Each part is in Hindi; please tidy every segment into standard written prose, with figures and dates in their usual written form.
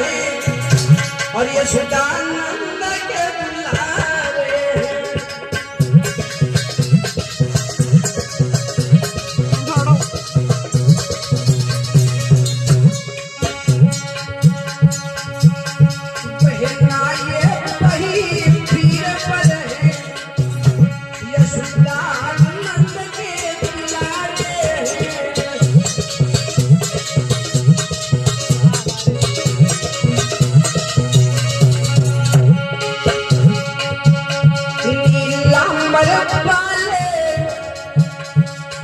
है और ये सुदानंद के बुलावे बहना ये वही पीर पर है ये सुदानंद के बुलावे नीलांबर पाले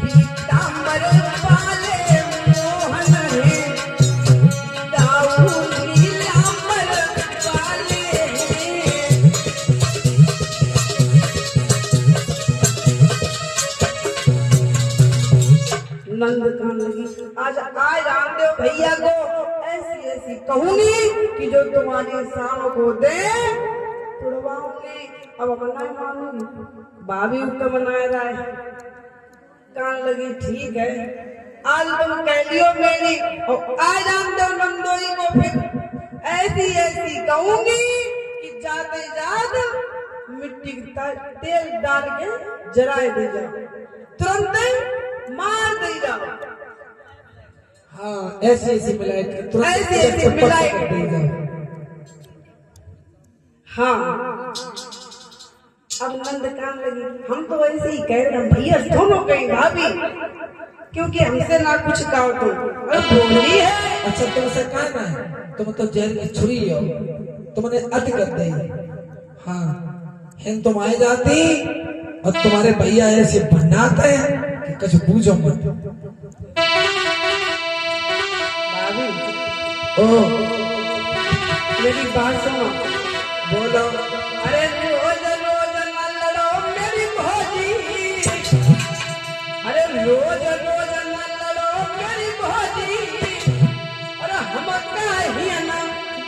पीतांबर पाले मोहन है दाऊ नीलांबर पाले नंद कान लगी आज आए रामदेव भैया को ऐसी ऐसी कहूंगी कि जो तुम्हारी शाम को दे तुड़वाऊंगी अब अपना ही मानूंगी भाभी उसका बनाया रहा है कान लगी ठीक है आज तुम कह लियो मेरी और आज रामदेव नंदोई को फिर ऐसी ऐसी कहूंगी कि जाते जात मिट्टी का तेल डाल के जराए दे जाओ तुरंत मार दे जाओ हाँ ऐसे ऐसे मिलाए ऐसे ऐसे मिलाए हाँ अब नंद कान लगी हम तो ऐसे ही कह रहे हैं भैया दोनों कहीं भाभी क्योंकि हमसे ना कुछ कहो तुम बोली है अच्छा तुमसे कहना है तुम तो जहर की छुरी हो तुमने अद कर दी हाँ हिंद तुम आए जाती और तुम्हारे भैया ऐसे बनाते हैं कि कुछ पूछो मत भाभी ओ मेरी बात सुनो बोलो अरे रोज रोज न लड़ो मेरी भौजी अरे रोज रोज न लड़ो मेरी भौजी अरे हम ही ना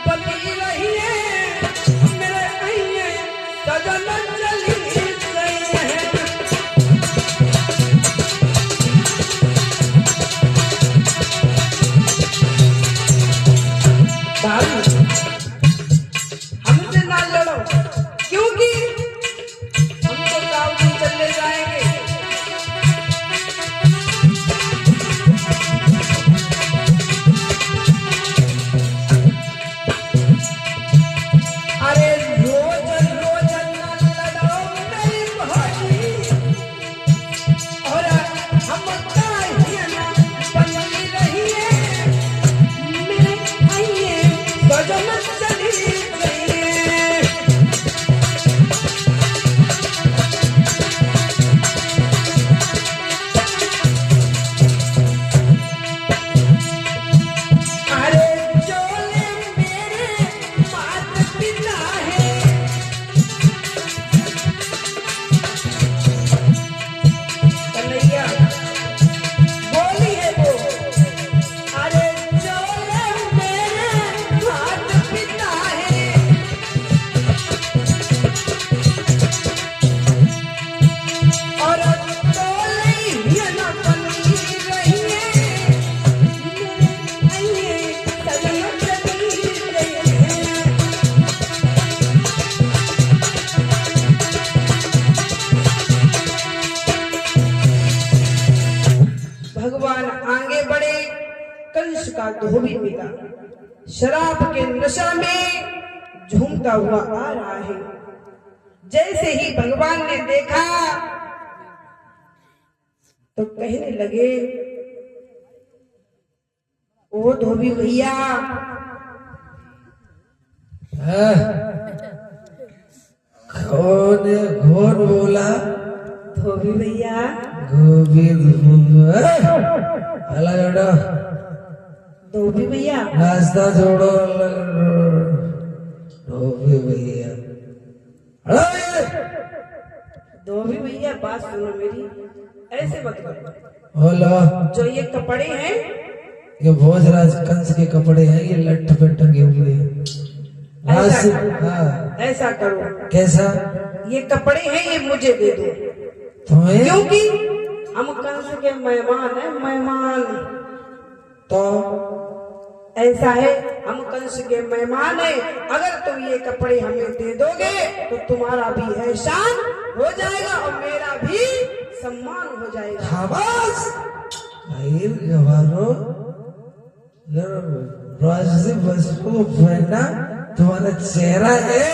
पति रही है मेरे अइए सजन चली गई है हमसे ना लड़ो क्योंकि हम तो गाँव में चले जाएंगे अरे रोज रोज ना लड़ो मेरी भौजी और हम ही ना बनी रही है मेरे आइए सजन चली गई अरे चोले मेरे मात पिता है कन्हैया बोली है वो अरे चोले मेरे मात पिता है और चोले ही न बनी रही है मेरे आइए सजन चली गई है भगवान आगे बढ़े कंस का धोबी पिता शराब के नशा में झूमता हुआ आ रहा है जैसे ही भगवान ने देखा तो कहने लगे ओ धोबी भैया हाँ? कौन बोला धोबी भैया गोविंद अलग हटो धोबी भैया रास्ता छोड़ो धोबी भैया धोबी भैया बात सुनो मेरी ऐसे मत करो बोलो जो ये कपड़े हैं ये भोजराज कंस के कपड़े हैं ये लठ पे टंगे हुए हैं ऐसा करो कैसा ये कपड़े हैं ये मुझे दे दो तुम्हें क्योंकि हम कंस के मेहमान हैं मेहमान तो ऐसा है, हम कंस के मेहमान हैं, अगर तुम ये कपड़े हमें दे दोगे तो तुम्हारा भी एहसान हो जाएगा और मेरा भी सम्मान हो जाएगा। शाबाश भाई गवारो राजी बसको पहना तुम्हारा चेहरा है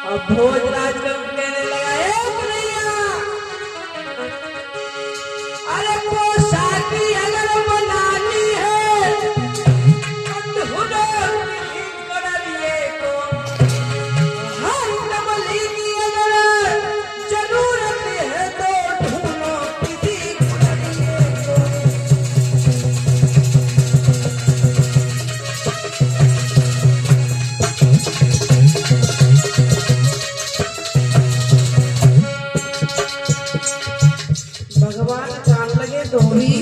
और भोजराज को कहने लगा, "ए कन्हैया, अरे पोशाकी अगर बनानी है तो हुनर की कड़िए को, हम डबली की अगर जरूरत है तो ढूंढो किसी कड़िए को। भगवान जान लगे दोहरी,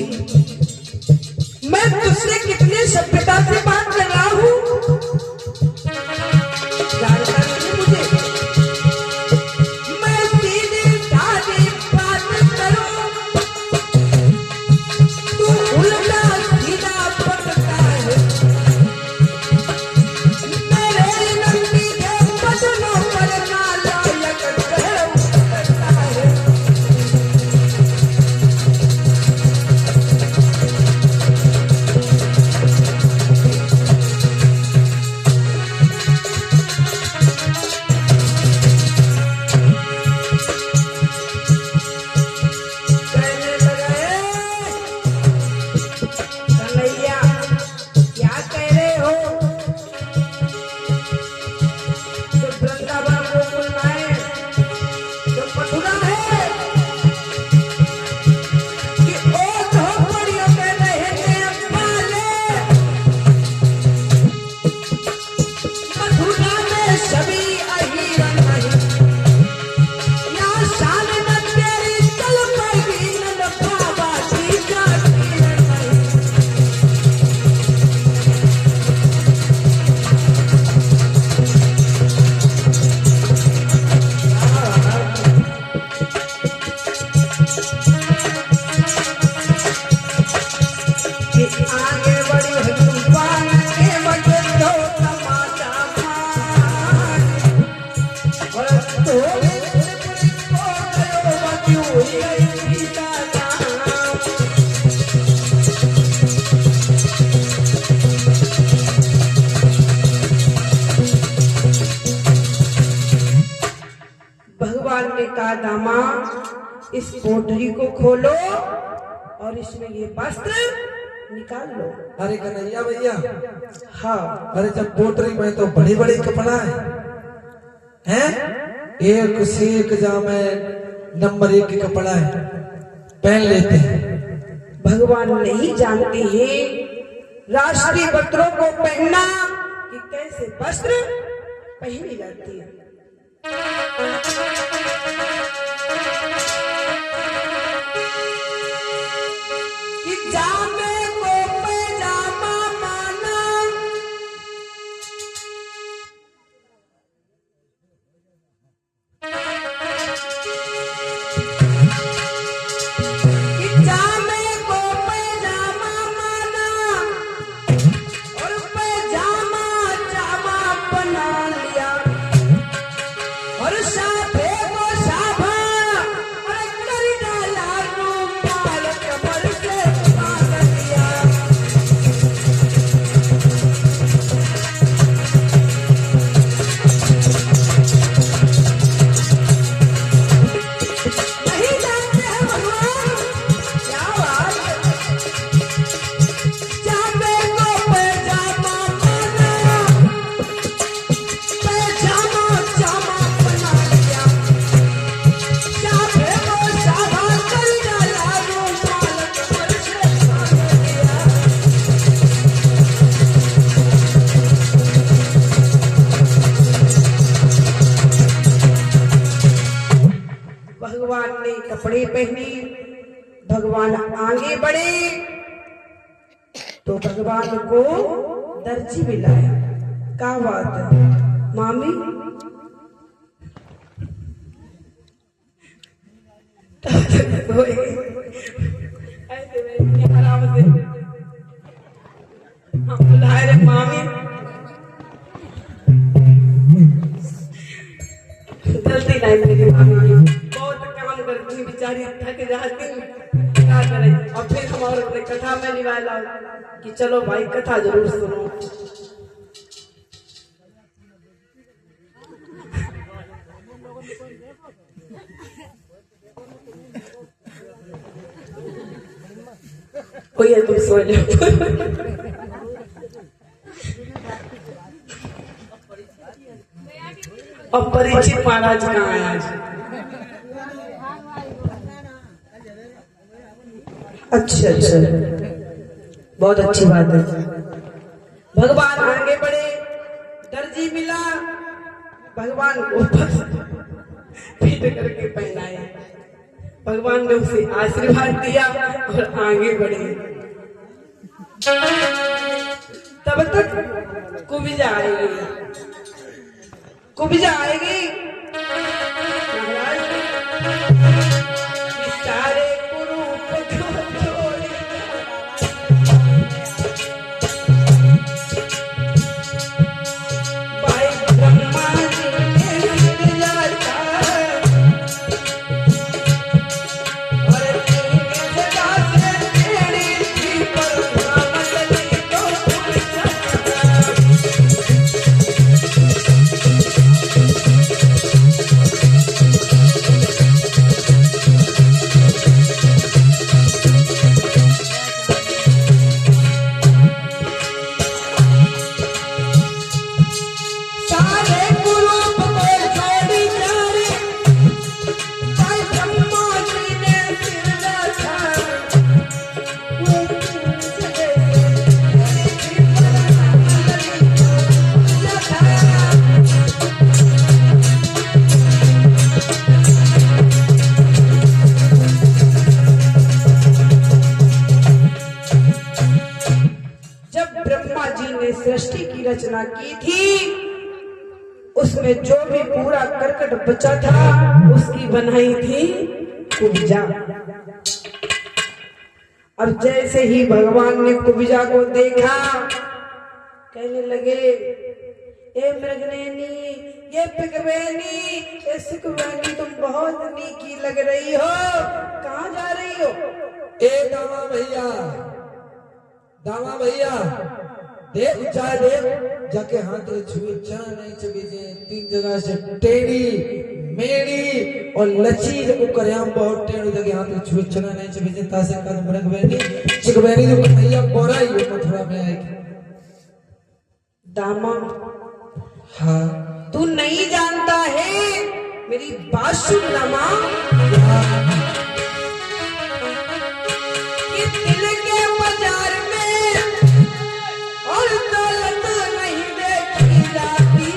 मैं तुझसे कितने सभ्यता से बात कर रहा हूँ, जानता नहीं मुझे। मैं सीधी सादी बात करूं, तू उल्टा सीधा पकता है। मेरे नंदी के बदनों पर नालायक कह उतरता है। कहने लगे, कन्हैया क्या कह रहे हो? जो वृंदावन गोकुल में जो मथुरा है कि ओ झोपड़ियों में रहने वाले, मथुरा में सभी अहिरन नहीं, यहाँ शान न तेरी चल पाएगी न बाबा की जाती नहीं। कि आगे बढ़ी हनुमान के बजे तो तमाचा मार, और थोड़ी थोड़ी को गयो बची हुई गई सीता जान। भगवान ने कहा, दामा इस पोटली को खोलो और इसमें ये वस्त्र निकाल लो। अरे कन्हैया भैया, हाँ, अरे जब पोटरी में तो बड़ी बड़ी कपड़ा है एक से एक जामे नंबर 1 के कपड़ा है, पहन लेते हैं। भगवान नहीं जानते हैं राष्ट्रीय वस्त्रों को पहनना कि कैसे वस्त्र पहनी जाती है। कि जामे को पैजामा माना, कि जामे को पैजामा माना और पैजामा जामा बना लिया, और साफे को साफा और कर डाला रूमाल कमर से बांध दिया। नहीं जानते हैं भगवान, क्या बात है? जामे को पैजामा माना, पैजामा जामा बना लिया, साफे को साफा कर डाला रूमाल कमर से बांध दिया। भगवान ने कपड़े पहने, भगवान आगे बढ़े तो भगवान को दर्जी मिलाया। क्या बात है मामी? ऐसे में क्या आराम मेरी मामी जल्दी नहीं, मेरी मामी बहुत काम करती बेचारी, थक जाती, क्या करे। और फिर हम और अपने कथा में निवाला कि चलो भाई कथा जरूर सुनो। भैया तुम सो जाओ। अब परीक्षित महाराज कहाँ है आज? अच्छा अच्छा, बहुत अच्छी बात है। भगवान आगे बढ़े, दर्जी मिला, भगवान को पीट करके पहनाए, भगवान ने उसे आशीर्वाद दिया और आगे बढ़े। तब तक कुबिजा आएगी, कुबिजा आएगी। महाराज सारे कुरूप को छोड़, भाई ब्रह्मा जी ने मिल जाता और तीन जगह से तेरी थी पर मछली तो सृष्टि की रचना की थी, उसमें जो भी पूरा करकट बचा था उसकी बनाई थी कुब्जा। अब जैसे ही भगवान ने कुब्जा को देखा, कहने लगे ए मृगनयनी, ये पिगवैनी, ये सुखवैनी, तुम बहुत नीकी लग रही हो, कहाँ जा रही हो? ए दामा भैया, दामा भैया, देख चाहे देख, जाके हाथ छुए चाह नहीं चबीजे, तीन जगह से टेढ़ी मेरी और लची जब करयाम बहुत टेढ़ी जगह हाथ छुए चना नहीं चबीजे, तासे कद मृगवैनी चिकवैनी जो कन्हैया बोरा ही मथुरा में आएगी। दामा, हाँ तू नहीं जानता है, मेरी बात सुन दामा, कि दिल के बाजार में और दौलत नहीं देखी जाती,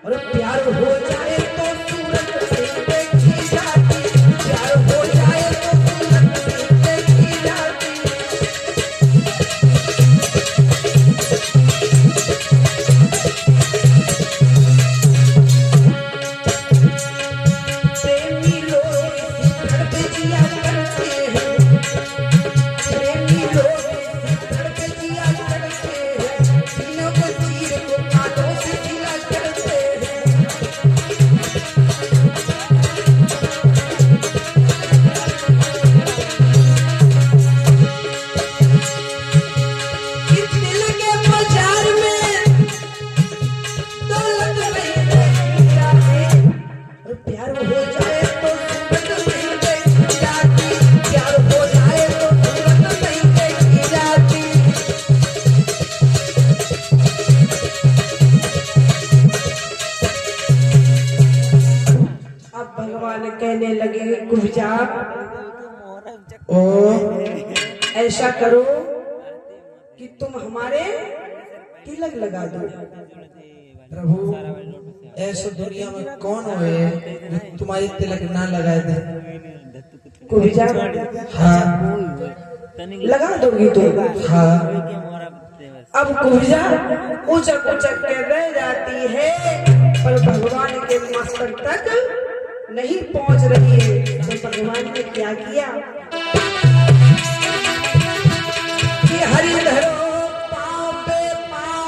और प्यार हो जाए तो सूरत नहीं देखी जाती, प्यार हो जाए तो सूरत नहीं देखी जाती। प्रेमी लोग इसी धड़के जिया करते हैं, प्रेमी लोग इसी धड़के जिया करते हैं, सीनों को चीर को कांटों से जिला करते हैं। कि दिल के बाजार में दौलत नहीं देखी जाती, और प्यार हो जाए तो सूरत नहीं देखी जाती, प्यार हो जाए तो सूरत नहीं देखी जाती। अब भगवान कहने लगे कुब्जा, ओ ऐसा करो कि तुम हमारे तिलक लगा दो। प्रभु, ऐसा दुनिया में कौन होए जो तुम्हारी तिलक ना लगाए दे? कुब्जा, हाँ लगा दोगी तुम? हाँ। अब कुब्जा उचक उचक के रह जाती है, पर भगवान के मस्तक तक नहीं पहुंच रही है। तो भगवान ने क्या किया कि हरि धरो पाँव पे पाँव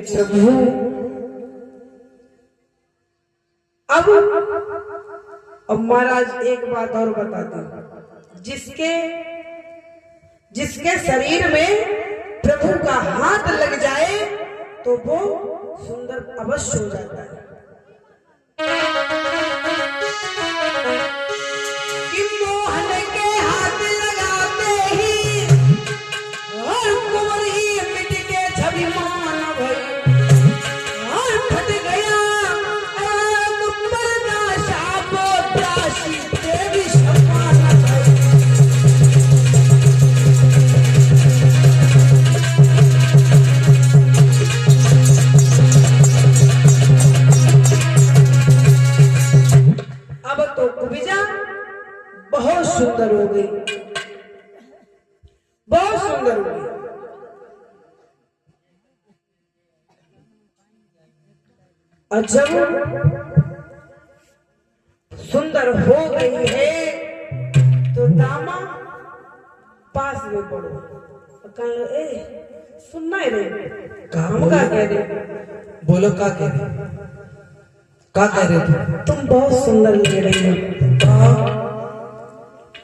प्रभु अब महाराज एक बात और बताता हूं, जिसके शरीर में प्रभु का हाथ लग जाए तो वो सुंदर अवश्य हो जाता है। कि मोहन के हाथ लगाते ही और कुंवर ही मिट के छवि मान भई और फट गया आग पर्दा शाबो दासी देवी समान भई। अब तो कुबिजा बहुत सुंदर हो गई, बहुत सुंदर हो गई। और जब सुंदर हो गई है तो दामा पास में पड़ो कल ए सुनना ही रहे काम का कह रहे, बोलो का कह रहे, का कह रहे तुम बहुत सुंदर लग रही हो।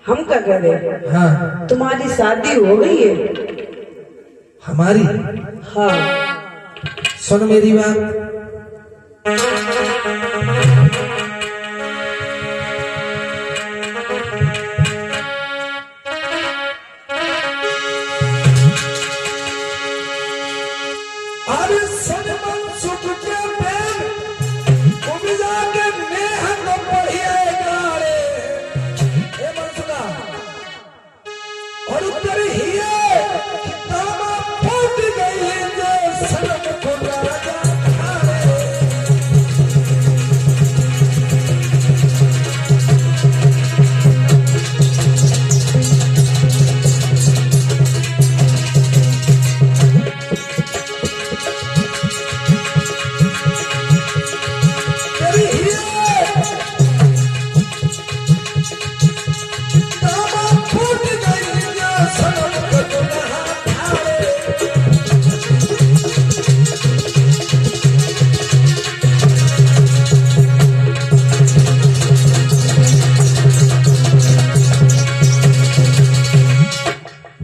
हम क्या कह रहे? हाँ तुम्हारी शादी हो गई है? हमारी? हाँ। सुन मेरी बात, अरे सनमन सुख के प्रेम कुबिजा के मेहन बढ़िएगा रे ए मनसुका और उत्तर हिए दामा फूट गई जो सनम को राजा खाए।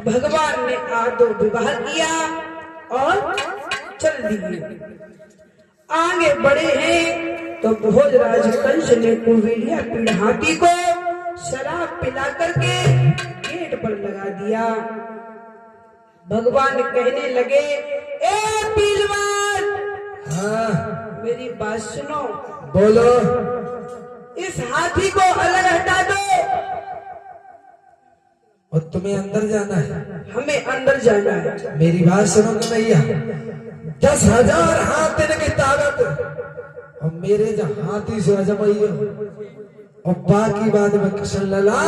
भगवान ने आदो विवाह किया और चल दिए। आगे बढ़े हैं तो भोजराज कंस ने कुबेलिया पीढ़ाती को शराब पिला करके गेट पर लगा दिया। भगवान कहने लगे, ए पीलवान, हाँ मेरी बात सुनो, बोलो। इस हाथी को अलग हटा दो। और तुम्हें अंदर जाना है? हमें अंदर जाना है। मेरी बात सुनो कन्हैया, 10,000 हाथ की ताकत और मेरे जो हाथी से अजमाइयो और बाकी बाद में कृष्ण लला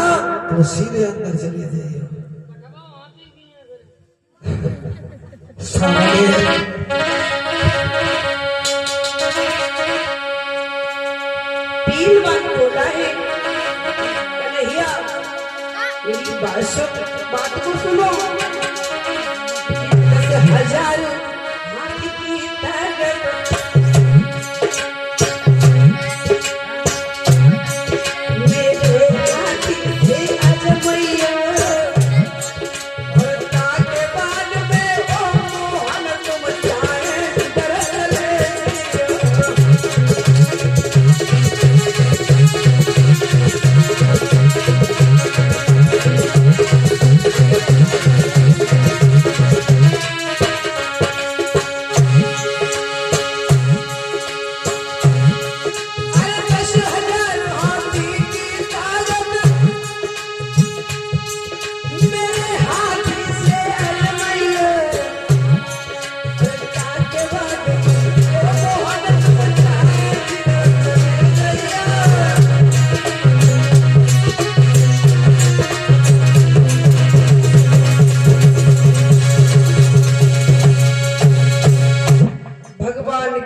तो सीधे अंदर चले जाइए। पीलवान बोला है, कन्हैया मेरी बात को सुनो। 10,000 हाथी की ताकत मेरे हाथी से अजमैया और ताके बाद में ओ मोहन तुम जाए दरअसल।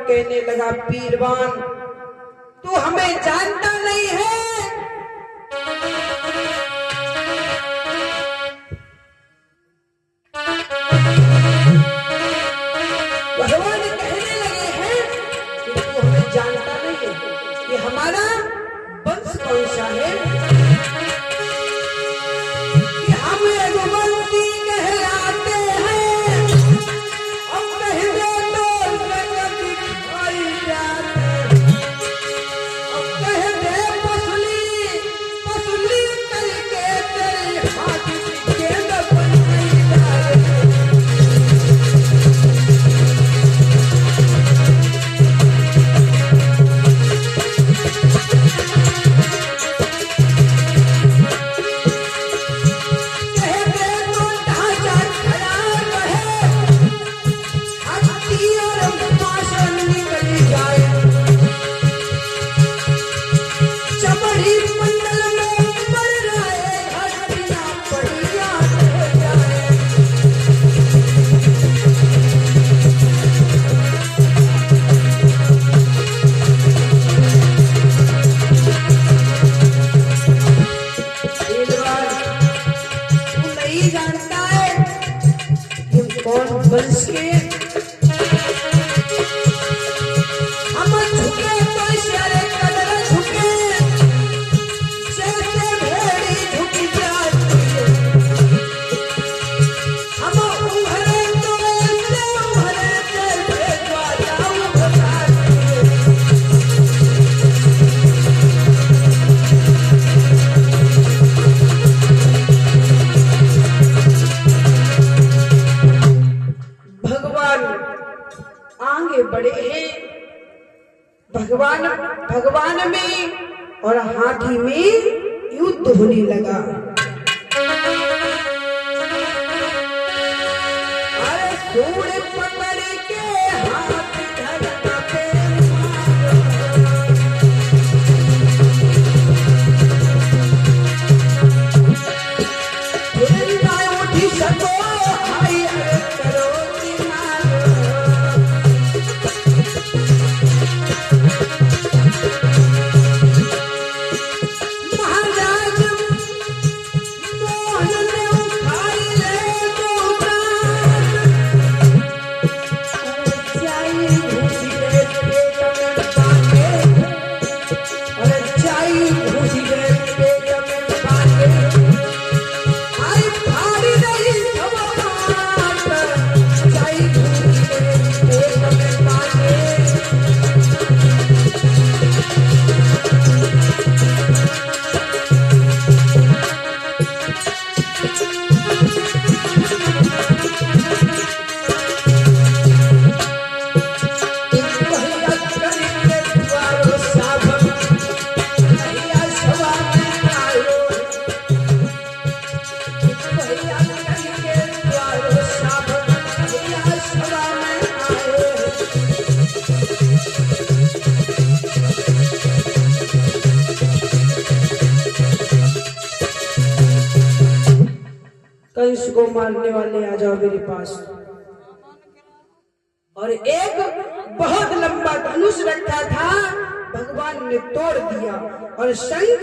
कहने लगा, पीरवान तू हमें जानता नहीं है। भगवान कहने कंस के हम झुके तो इशारे कदर झुके, जैसे भेड़ी झुकी जाती है, हम उभरे तो ऐसे उभरे जैसे ज्वाला उभरती है। भगवान आगे बढ़े हैं, भगवान में और हाथी में युद्ध होने लगा। अरे सूंड पकड़ के हाथ धरना पे फिर ना उठी सको, हाय अरे करो दिमाग। महाराज मोहन ने उठाई ले दो प्राण, जाई घुसी गए पेट में बांधे, अरे जाई घुसी गए पेट में बांधे, आई भारी नहीं समाट, जाई घुसी गए पेट में बांधे। कंस को मारने वाले आ जाओ मेरे पास। और एक बहुत लंबा धनुष रखा था, भगवान ने तोड़ दिया और शंख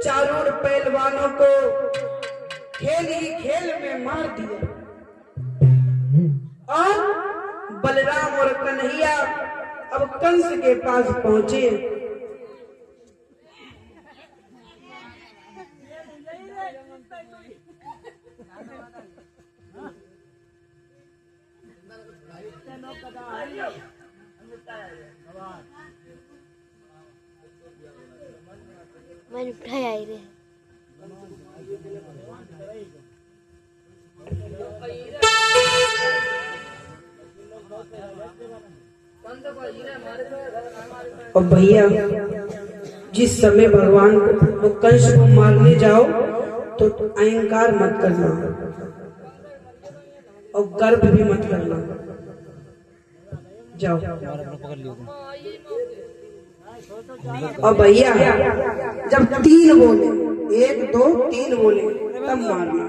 चारों ओर पहलवानों को खेल ही खेल में मार दिया। और बलराम और कन्हैया अब कंस के पास पहुंचे। मैंने उठाया ही रे। और भैया जिस समय भगवान को कंस को मारने जाओ तो अहंकार मत करना और गर्व भी मत करना। जाओ। और भैया जब 3 बोले, 1 2 3 बोले तब मारना।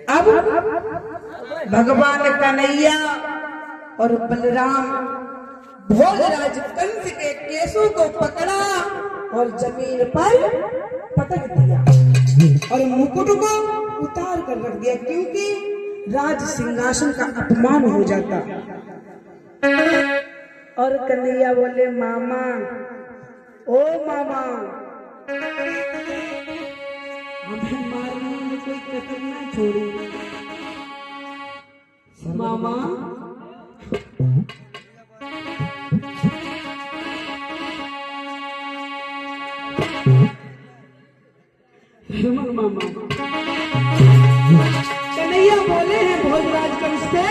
अब भगवान कन्हैया और बलराम भोजराज कंस के केसों को पकड़ा और जमीन पर पटक दिया और मुकुट को उतार कर रख दिया, क्योंकि राज सिंहासन का अपमान हो जाता। और कन्हैया बोले, मामा, ओ मामा, हमें मारने में कोई कसर न छोड़ी। मामा मामा कन्हैया बोले हैं भोजराज कंस से,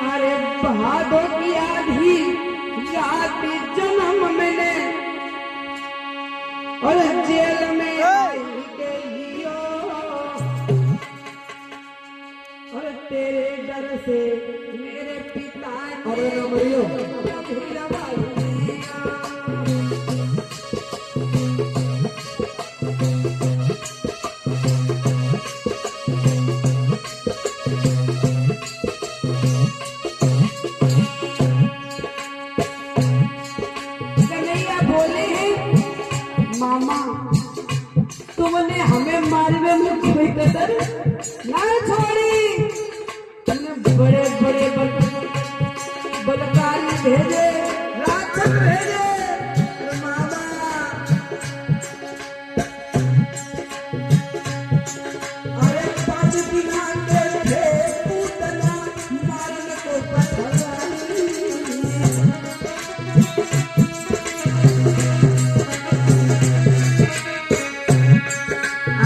अरे बहादुर की आधी रात जन्म मैंने और जेल में के लियो, और तेरे डर से मेरे पिता अरे मरियो मारी में मुक्की बैठे सर ना छोड़ी तुमने बड़े बड़े बलकारी भेजे राक्षस भेजे मामा अरे 5 दिन आगे थे पूतना मारने को पथराई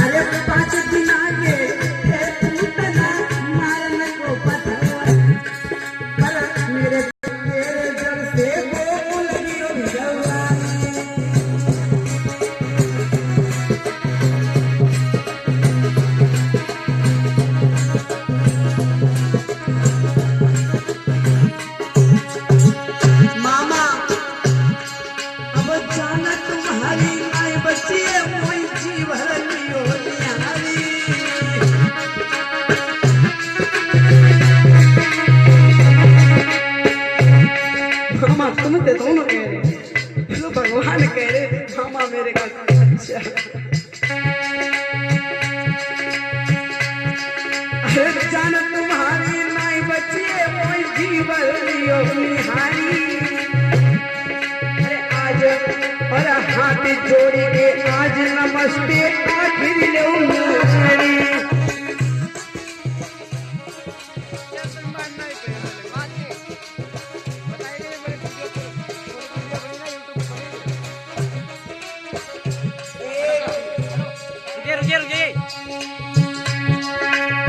अरे 5 दिन आगे थे पूतना मारने को पथराई पर मेरे जल से गोकुल की जवानी मामा अब जाना तुम्हारी माई बच्ची है मोई जीवन लियो निहारी मामा तुम तो दोनों कह रहे जो भगवान कह रहे मामा मेरे का अच्छा अरे जाना तुम्हारी माई बच्ची है मोई जीवन लियो निहारी आज और हाथ जोड़ी के आज नमस्ते आखिर ले उंगली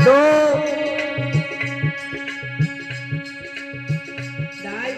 दो ढाई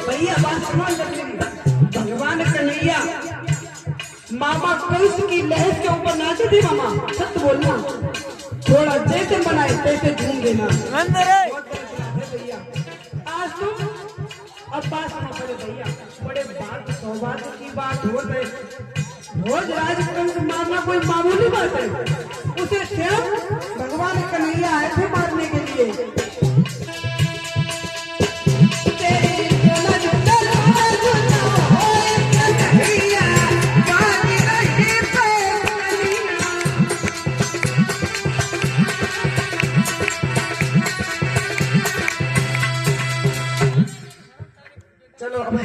भैया बात समझ भगवान कन्हैया मामा कंस की लहर के ऊपर नाचे थे मामा सत्य बोलना थोड़ा जैसे बनाए तैसे झूम देना भैया आज तुम अब बात ना करे भैया बड़े बात सौभाग्य की बात हो रही भोज राजकंस मारना कोई मामूली बात है उसे स्वयं भगवान कन्हैया आए थे मारने के लिए चलो अब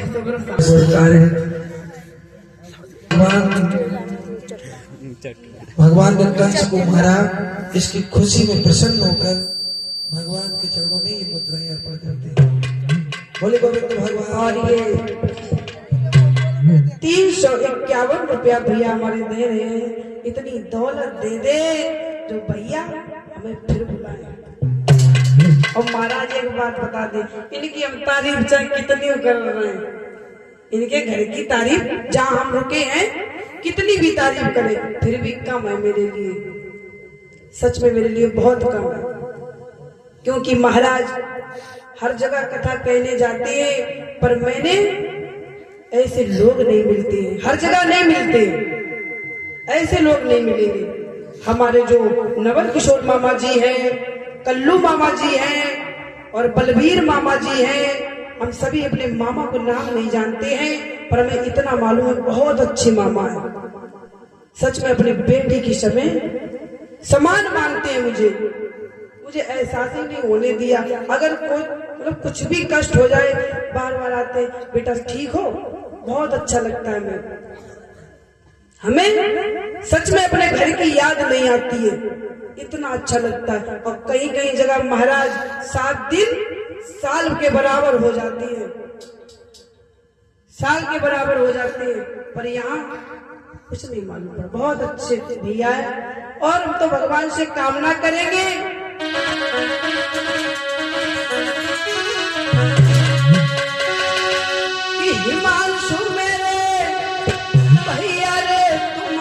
भगवान ने कंस को मारा इसकी खुशी में प्रसन्न होकर भगवान के चरणों में ये मुद्राएं अर्पण करते हैं। बोले गोविंद भगवान। और ये 351 रुपया भैया हमारे दे रहे हैं इतनी दौलत दे दे जो भैया हमें फिर बुलाए। और महाराज एक बात बता दे इनकी हम तारीफ चाहे कितनी कर रहे हैं इनके घर की तारीफ जहाँ हम रुके हैं कितनी भी तारीफ करें फिर भी कम है मेरे लिए सच में मेरे लिए बहुत कम है क्योंकि महाराज हर जगह कथा कहने जाते हैं पर मैंने ऐसे लोग नहीं मिलते हैं हर जगह नहीं मिलते ऐसे लोग नहीं मिलेंगे हमारे जो नवल किशोर मामा जी हैं कल्लू मामा जी हैं और बलबीर मामा जी हैं हम सभी अपने मामा को नाम नहीं जानते हैं पर हमें इतना मालूम है बहुत अच्छे मामा है सच में अपने बेटे की समय समान मानते हैं मुझे एहसास ही नहीं होने दिया अगर कोई मतलब कुछ भी कष्ट हो जाए बार बार आते बेटा ठीक हो बहुत अच्छा लगता है हमें सच में अपने घर की याद नहीं आती है इतना अच्छा लगता है और कहीं कहीं जगह महाराज 7 दिन साल के बराबर हो जाती है साल के बराबर हो जाते हैं पर यहाँ कुछ नहीं मालूम पड़ा बहुत अच्छे भैया है और हम तो भगवान से कामना करेंगे कि हिमांशु मेरे भैया रे तुम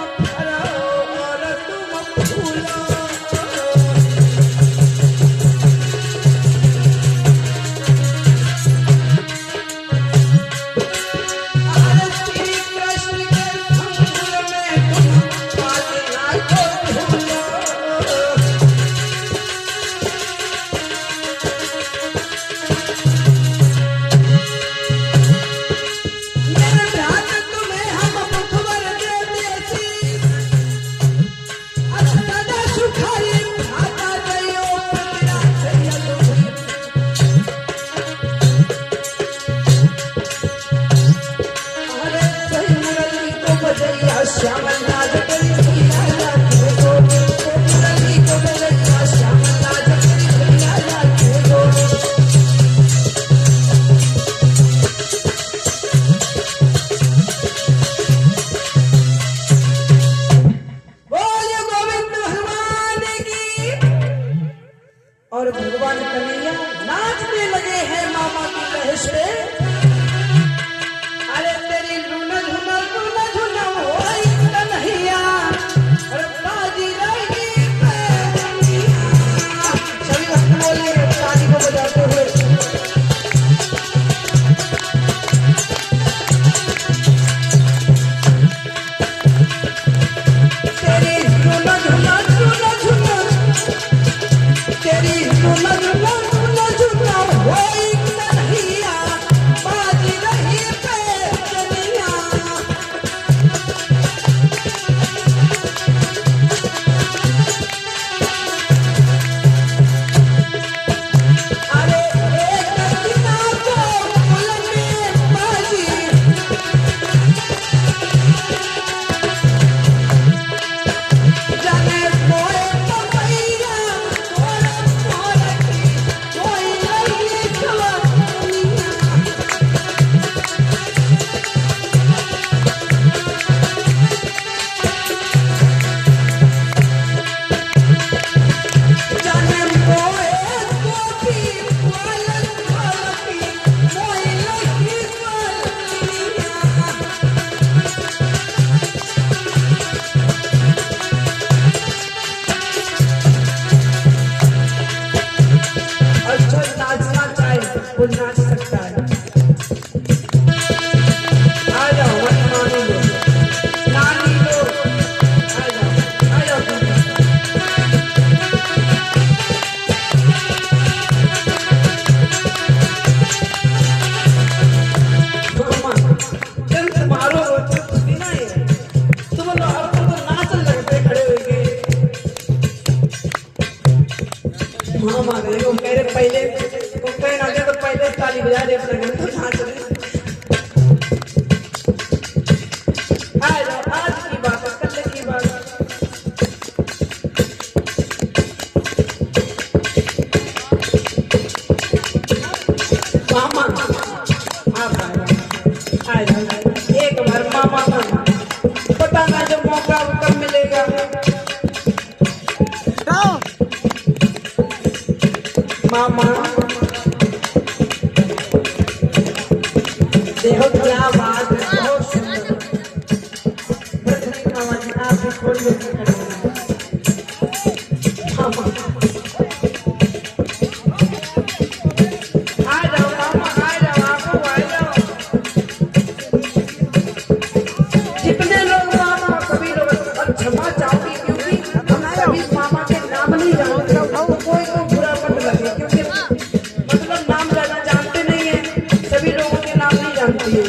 कैसे? अरे तेरी लूना झूना होई कन्हैया, अरे बाजी रहेगी कन्हैया। सभी भक्त बोले ताली को बजाते हुए। तेरी लूना झूना तेरी लूना झूना होई कन्हैया, बाजी रही पैजनिया। अरे एक दिना को फूल में बाजी, जाने कोई कन्हैया, कोई नहीं कन्हैया। जाने कोई कोठी वालन वाली, कोई नहीं कन्हैया। और जो नाचना चाहे वो नाच सकता है। आ जाओ मत मानो लो, नानी लो, आ जाओ तुम। मामा, जब तुम्हारो बिना ये तुम लोग अब तो नाचन लगते खड़े होके। मामा देखो कह रहे पहले तुम कह ना दे तो पहले ताली बजा दे अपने घर तो नाच रहे। आ जाओ, आज की बात है, कल की बात है। मामा आप आ जाओ, एक बार मामा का पता ना जब मौका कब मिलेगा। मामा देखो क्या बात है, बहुत सुंदर। मामा जी आप भी थोड़ी देर से खड़े हैं। मामा आ जाओ, मामा आ जाओ, आपको आ जाओ। जितने लोग मामा सभी लोग और क्षमा चाहूंगी क्योंकि हम सभी मामा के नाम नहीं जानते। कोई को बुरा मत लगे क्योंकि मतलब नाम ज्यादा जानते नहीं है, सभी लोगों के नाम नहीं जानती है।